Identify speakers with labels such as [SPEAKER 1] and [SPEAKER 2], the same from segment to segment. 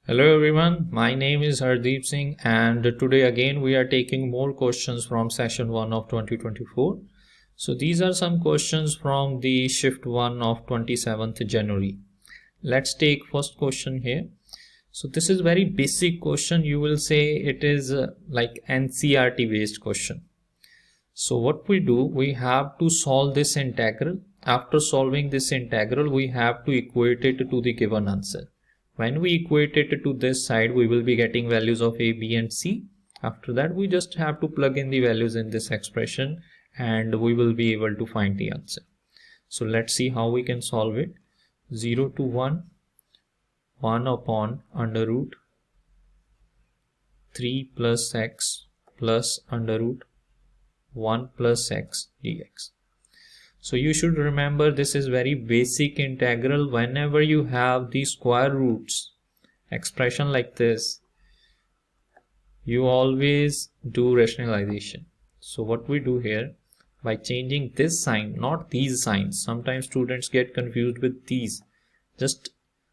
[SPEAKER 1] Hello everyone, my name is Hardeep Singh and today again we are taking more questions from session 1 of 2024. So these are some questions from the shift 1 of 27th January. Let's take first question here. So this is very basic question. You will say it is like NCERT based question. So what we do, we have to solve this integral. After solving this integral, we have to equate it to the given answer. When we equate it to this side, we will be getting values of a, b and c. After that, we just have to plug in the values in this expression and we will be able to find the answer. So let's see how we can solve it. 0 to 1, 1 upon under root 3 plus x plus under root 1 plus x dx. So you should remember this is very basic integral. Whenever you have the square roots expression like this, you always do rationalization. So what we do here, by changing this sign, not these signs, sometimes students get confused with these, just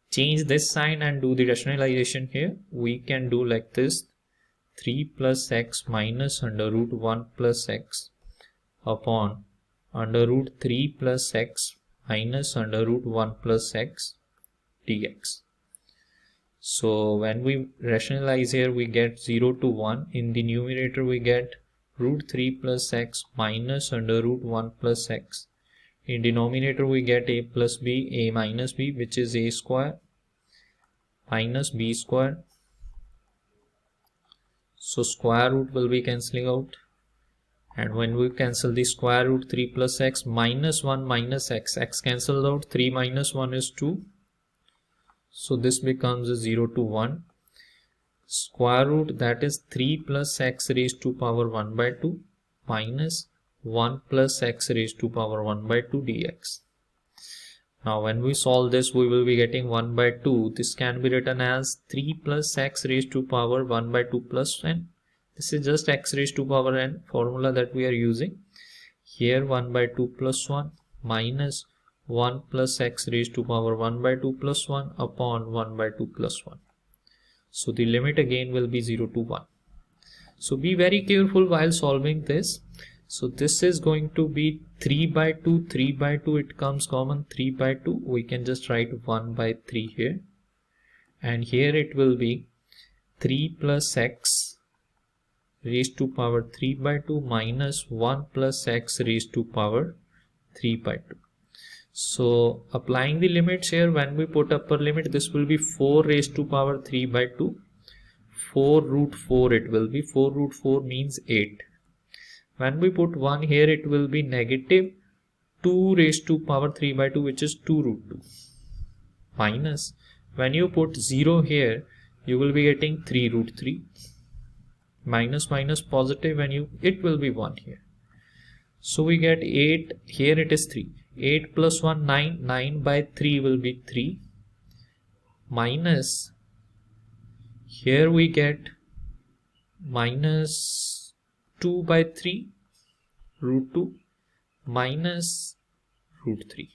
[SPEAKER 1] change this sign and do the rationalization here. We can do like this: 3 plus x minus under root 1 plus x upon under root 3 plus x minus under root 1 plus x dx. So when we rationalize here, we get 0 to 1. In the numerator we get root 3 plus x minus under root 1 plus x. In denominator we get a plus b, a minus b, which is a square minus b square. So square root will be cancelling out, and when we cancel the square root, 3 plus x minus 1 minus x, x cancelled out, 3 minus 1 is 2. So this becomes 0 to 1. Square root, that is 3 plus x raised to power 1 by 2 minus 1 plus x raised to power 1 by 2 dx. Now when we solve this, we will be getting 1 by 2. This can be written as 3 plus x raised to power 1 by 2 plus n. This is just x raised to power n formula that we are using. Here 1 by 2 plus 1 minus 1 plus x raised to power 1 by 2 plus 1 upon 1 by 2 plus 1. So the limit again will be 0 to 1. So be very careful while solving this. So this is going to be 3 by 2, 3 by 2, it comes common, 3 by 2. We can just write 1 by 3 here. And here it will be 3 plus x raised to power 3 by 2 minus 1 plus x raised to power 3 by 2. So applying the limits here, when we put upper limit, this will be 4 raised to power 3 by 2. 4 root 4 it will be. 4 root 4 means 8. When we put 1 here, it will be negative 2 raised to power 3 by 2, which is 2 root 2. Minus, when you put 0 here, you will be getting 3 root 3. Minus minus positive, when it will be 1 here. So we get 8, here it is 3. 8 plus 1, 9, 9 by 3 will be 3. Minus, here we get minus 2 by 3, root 2, minus root 3.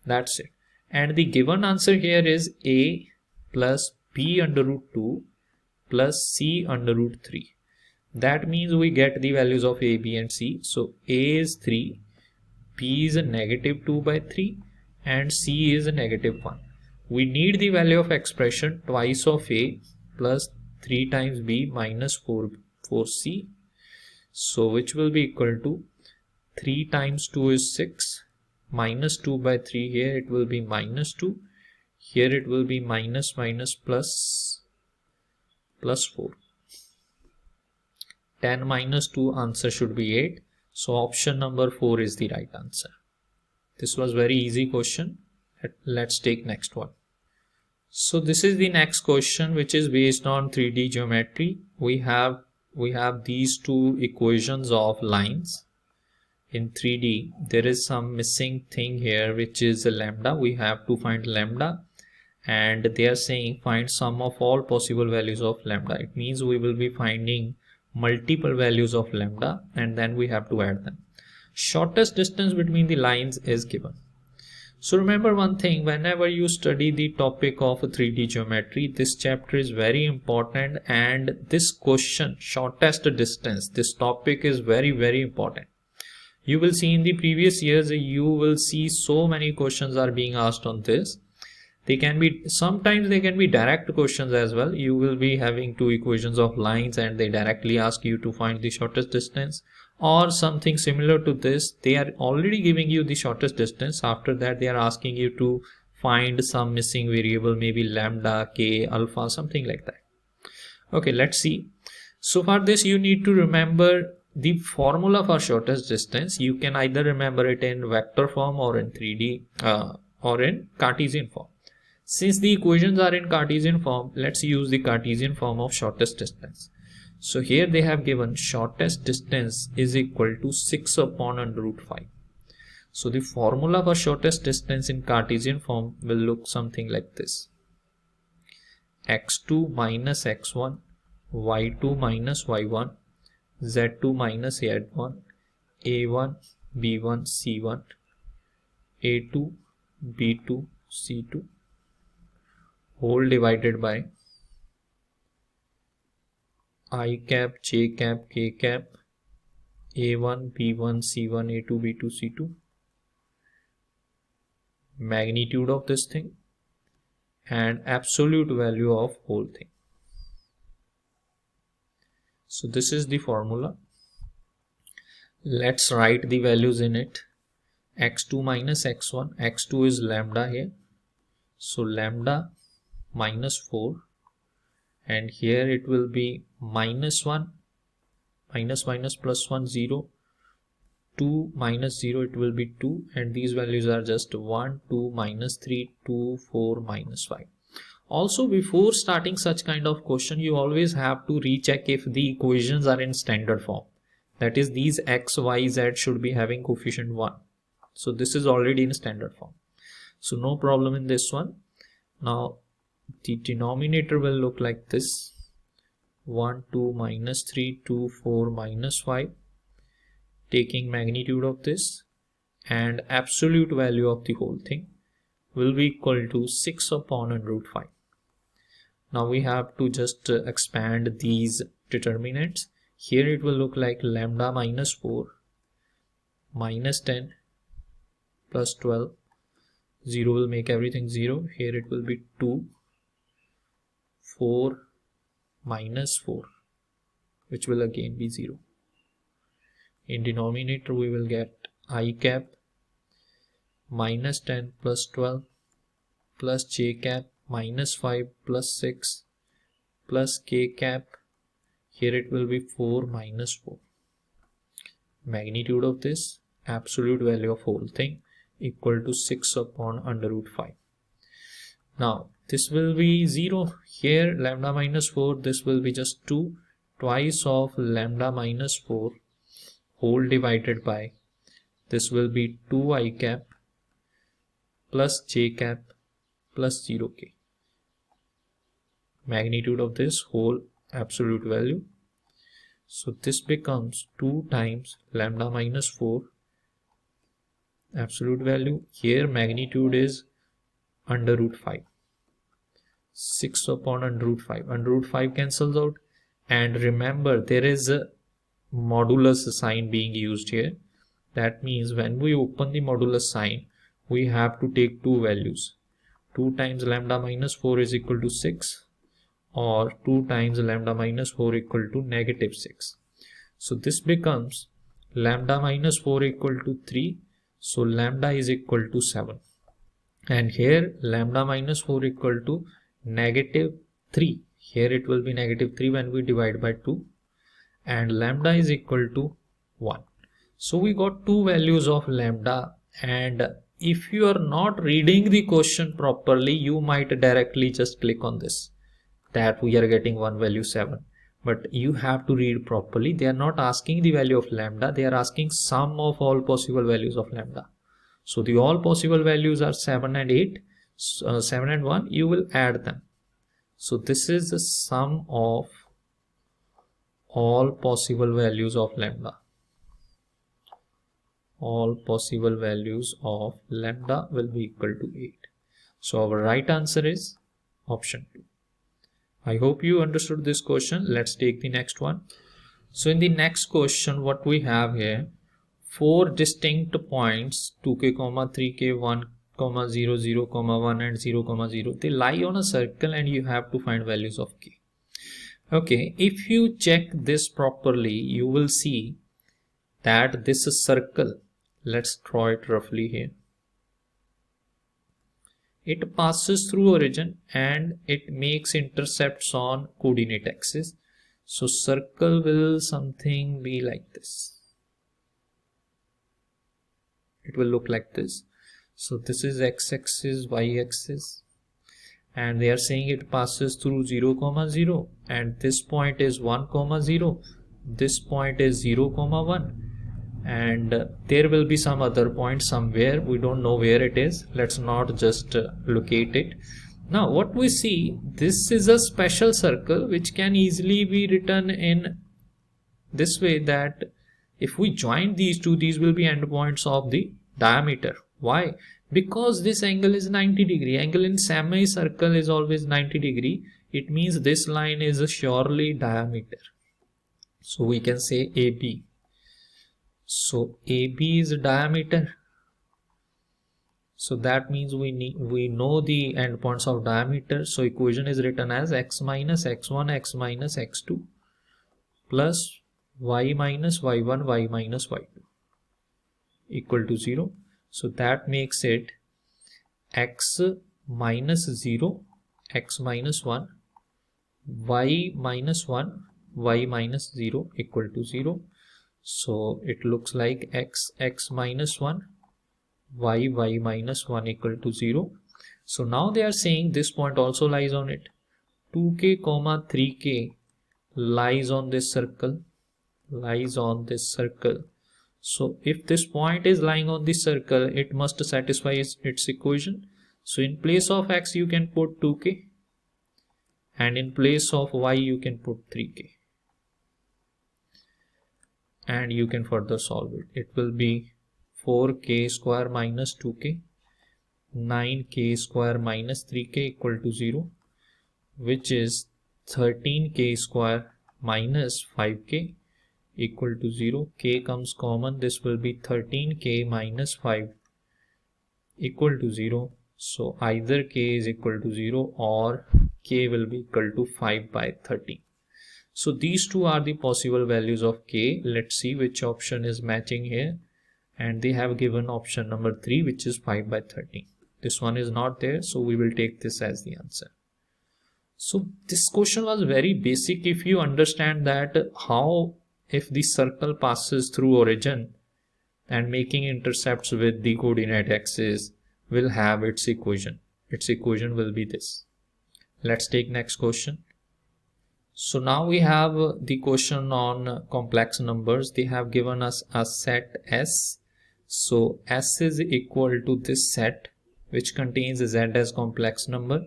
[SPEAKER 1] That's it. And the given answer here is a plus b under root 2 plus c under root 3. That means we get the values of a, b and c. So a is 3, b is a negative 2 by 3 and c is a negative 1. We need the value of expression twice of a plus 3 times b minus 4c. So which will be equal to 3 times 2 is 6 minus 2 by 3, here it will be minus 2, here it will be minus plus 4. 10 minus 2, answer should be 8. So option number 4 is the right answer. This was very easy question. Let's take next one. So this is the next question, which is based on 3D geometry. We have these two equations of lines. In 3D, there is some missing thing here, which is a lambda. We have to find lambda, and they are saying find sum of all possible values of lambda. It means we will be finding multiple values of lambda and then we have to add them. Shortest distance between the lines is given. So remember one thing, whenever you study the topic of 3D geometry, this chapter is very important, and this question, shortest distance, this topic is very important. You will see in the previous years, you will see so many questions are being asked on this. They can be, sometimes they can be direct questions as well. You will be having two equations of lines and they directly ask you to find the shortest distance, or something similar to this. They are already giving you the shortest distance. After that, they are asking you to find some missing variable, maybe lambda, k, alpha, something like that. Okay, let's see. So for this, you need to remember the formula for shortest distance. You can either remember it in vector form or in 3D or in Cartesian form. Since the equations are in Cartesian form, let's use the Cartesian form of shortest distance. So here they have given shortest distance is equal to 6 upon under root 5. So the formula for shortest distance in Cartesian form will look something like this. x2 minus x1, y2 minus y1, z2 minus z1, a1, b1, c1, a2, b2, c2, whole divided by I cap, j cap, k cap, a1, b1, c1, a2, b2, c2, magnitude of this thing, and absolute value of whole thing. So this is the formula. Let's write the values in it. x2 minus x1, x2 is lambda here, so lambda minus 4, and here it will be minus 1, minus minus plus 1, 0, 2 minus 0, it will be 2, and these values are just 1, 2, minus 3, 2, 4, minus 5. Also, before starting such kind of question, you always have to recheck if the equations are in standard form. That is, these x, y, z should be having coefficient 1. So this is already in standard form. So no problem in this one. Now the denominator will look like this. 1, 2, minus 3, 2, 4, minus 5. Taking magnitude of this, and absolute value of the whole thing will be equal to 6 upon under root 5. Now we have to just expand these determinants. Here it will look like lambda minus 4, minus 10, plus 12, 0 will make everything 0. Here it will be 2, 4, minus 4, which will again be 0. In denominator we will get I cap minus 10 plus 12 plus j cap minus 5 plus 6 plus k cap. Here it will be 4 minus 4. Magnitude of this, absolute value of whole thing, equal to 6 upon under root 5. Now this will be 0. Here lambda minus 4, this will be just 2, twice of lambda minus 4, whole divided by, this will be 2 I cap plus j cap plus 0k. Magnitude of this whole absolute value. So this becomes 2 times lambda minus 4 absolute value. Here magnitude is under root 5. 6 upon under root 5. Under root 5 cancels out. And remember, there is a modulus sign being used here. That means when we open the modulus sign, we have to take two values. 2 times lambda minus 4 is equal to 6, or 2 times lambda minus 4 equal to negative 6. So this becomes lambda minus 4 equal to 3. So lambda is equal to 7. And here lambda minus 4 equal to negative 3. Here it will be negative 3 when we divide by 2. And lambda is equal to 1. So we got two values of lambda, and if you are not reading the question properly, you might directly just click on this, that we are getting one value 7. But you have to read properly. They are not asking the value of lambda, they are asking sum of all possible values of lambda. So the all possible values are 7 and 8, 7 and 1, you will add them. So this is the sum of all possible values of lambda. all possible values of lambda will be equal to 8. So our right answer is option 2. I hope you understood this question. Let's take the next one. So in the next question, what we have here, 4 distinct points 2k, 3k, 1, 0, 0, 1 and 0, 0. They lie on a circle and you have to find values of k. Okay, if you check this properly, you will see that this circle, let's draw it roughly here. It passes through origin and it makes intercepts on coordinate axis. So circle will something be like this. It will look like this. So this is x-axis, y-axis, and they are saying it passes through 0, 0, and this point is 1, 0, this point is 0, 1, and there will be some other point somewhere. We don't know where it is. Let's not just locate it. Now what we see, this is a special circle which can easily be written in this way, that if we join these two, these will be endpoints of the diameter. Why? Because this angle is 90 degree. Angle in semicircle is always 90 degree. It means this line is a surely diameter. So we can say AB. So AB is diameter. So that means we know the endpoints of diameter. So equation is written as x minus x1, x minus x2 plus y minus y1, y minus y2 equal to 0. So that makes it x minus 0, x minus 1, y minus 1, y minus 0 equal to 0. So it looks like x minus 1, y minus 1 equal to 0. So now they are saying this point also lies on it. 2k, 3k lies on this circle, So if this point is lying on this circle, it must satisfy its equation. So in place of x you can put 2k, and in place of y you can put 3k. And you can further solve it. It will be 4k square minus 2k, 9k square minus 3k equal to 0, which is 13k square minus 5k equal to 0. K comes common. This will be 13k minus 5 equal to 0. So either k is equal to 0 or k will be equal to 5 by 13. So these two are the possible values of k. Let's see which option is matching here. And they have given option number 3, which is 5 by 13. This one is not there, so we will take this as the answer. So this question was very basic. If you understand that how, if the circle passes through origin and making intercepts with the coordinate axis, will have its equation. Its equation will be this. Let's take next question. So now we have the question on complex numbers. They have given us a set S. So S is equal to this set which contains Z as complex number.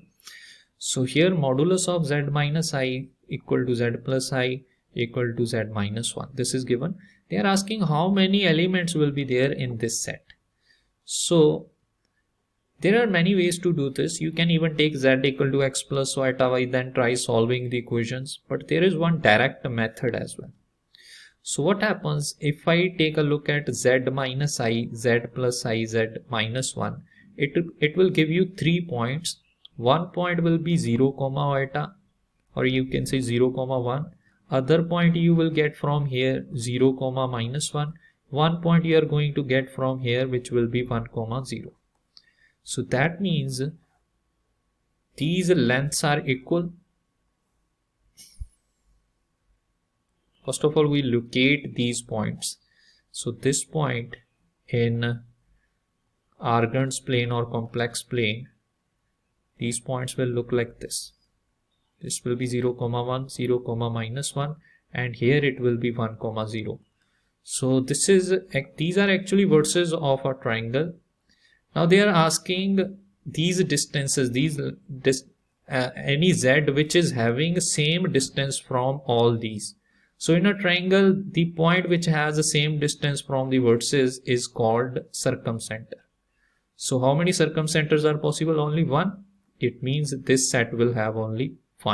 [SPEAKER 1] So here modulus of Z minus I equal to Z plus I equal to Z minus 1. This is given. They are asking how many elements will be there in this set. So there are many ways to do this. You can even take Z equal to X plus eta Y, then try solving the equations. But there is one direct method as well. So what happens if I take a look at Z minus I, Z plus I, Z minus 1, it will give you 3 points. One point will be 0, eta, or you can say 0, 1. Other point you will get from here 0, minus 1. One point you are going to get from here which will be 1, 0. So that means these lengths are equal. First of all, we locate these points. So this point in Argand's plane or complex plane, these points will look like this. This will be 0, 1, 0, minus 1, and here it will be 1, 0. So these are actually vertices of a triangle. Now they are asking these distances, any z which is having same distance from all these. So in a triangle, the point which has the same distance from the vertices is called circumcenter. So how many circumcenters are possible? Only one. It means this set will have only